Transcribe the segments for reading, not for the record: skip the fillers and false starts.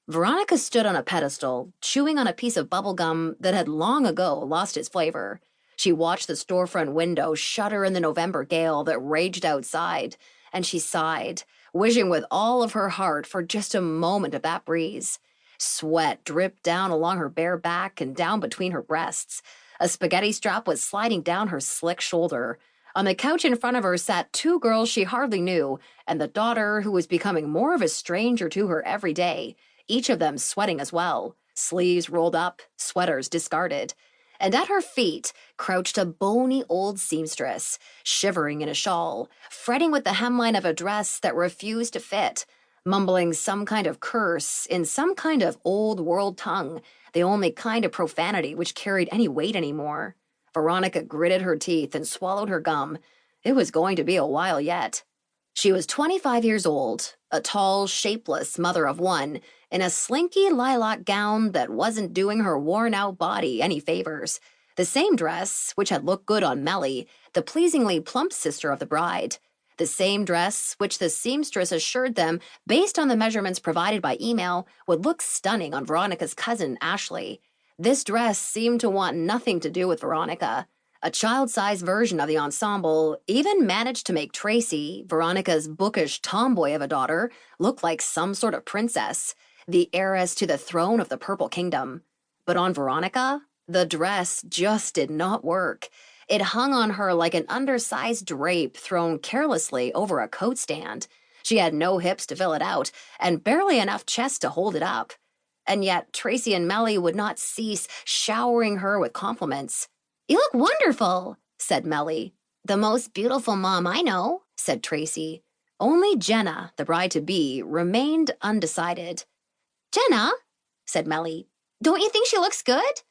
Veronica stood on a pedestal, chewing on a piece of bubble gum that had long ago lost its flavor. She watched the storefront window shudder in the November gale that raged outside, and she sighed, wishing with all of her heart for just a moment of that breeze. Sweat dripped down along her bare back and down between her breasts. A spaghetti strap was sliding down her slick shoulder. On the couch in front of her sat two girls she hardly knew, and the daughter who was becoming more of a stranger to her every day, each of them sweating as well, sleeves rolled up, sweaters discarded. And at her feet crouched a bony old seamstress, shivering in a shawl, fretting with the hemline of a dress that refused to fit, mumbling some kind of curse in some kind of old world tongue, the only kind of profanity which carried any weight anymore. Veronica gritted her teeth and swallowed her gum. It was going to be a while yet. She was 25 years old, a tall, shapeless mother of one, in a slinky lilac gown that wasn't doing her worn-out body any favors. The same dress, which had looked good on Melly, the pleasingly plump sister of the bride. The same dress, which the seamstress assured them, based on the measurements provided by email, would look stunning on Veronica's cousin, Ashley. This dress seemed to want nothing to do with Veronica. A child-sized version of the ensemble even managed to make Tracy, Veronica's bookish tomboy of a daughter, look like some sort of princess, the heiress to the throne of the Purple Kingdom. But on Veronica, the dress just did not work. It hung on her like an undersized drape thrown carelessly over a coat stand. She had no hips to fill it out, and barely enough chest to hold it up. And yet Tracy and Melly would not cease showering her with compliments. "You look wonderful," said Melly. "The most beautiful mom I know," said Tracy. Only Jenna, the bride-to-be, remained undecided. "Jenna," said Melly, "don't you think she looks good?"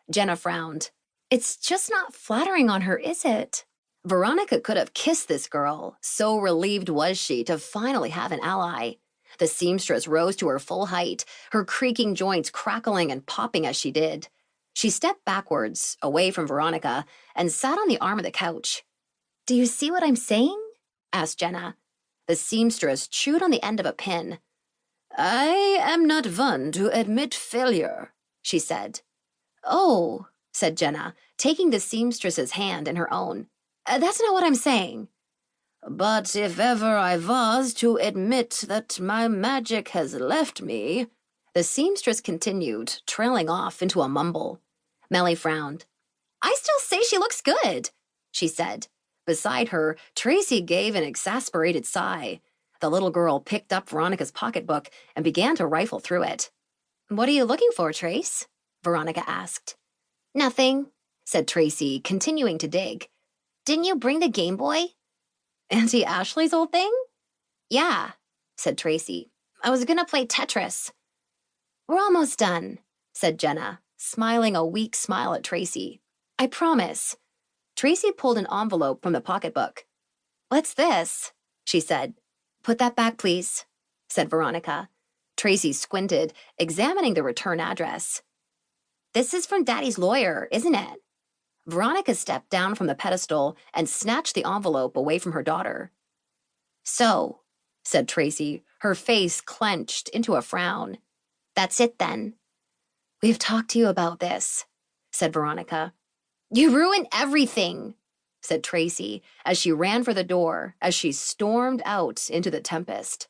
Jenna frowned. "It's just not flattering on her, is it?" Veronica could have kissed this girl, so relieved was she to finally have an ally. The seamstress rose to her full height, her creaking joints crackling and popping as she did. She stepped backwards, away from Veronica, and sat on the arm of the couch. "Do you see what I'm saying?" asked Jenna. The seamstress chewed on the end of a pin. "I am not one to admit failure," she said. "Oh," said Jenna, taking the seamstress's hand in her own. "That's not what I'm saying." "But if ever I was to admit that my magic has left me," the seamstress continued, trailing off into a mumble. Melly frowned. "I still say she looks good," she said. Beside her, Tracy gave an exasperated sigh. The little girl picked up Veronica's pocketbook and began to rifle through it. "What are you looking for, Trace?" Veronica asked. "Nothing," said Tracy, continuing to dig. "Didn't you bring the Game Boy?" "Auntie Ashley's old thing?" "Yeah," said Tracy. "I was gonna play Tetris." "We're almost done," said Jenna, smiling a weak smile at Tracy. "I promise." Tracy pulled an envelope from the pocketbook. "What's this?" she said. "Put that back, please," said Veronica. Tracy squinted, examining the return address. "This is from Daddy's lawyer, isn't it?" Veronica stepped down from the pedestal and snatched the envelope away from her daughter. "So," said Tracy, her face clenched into a frown. "That's it then." "We've talked to you about this," said Veronica. "You ruined everything," said Tracy as she ran for the door, as she stormed out into the tempest.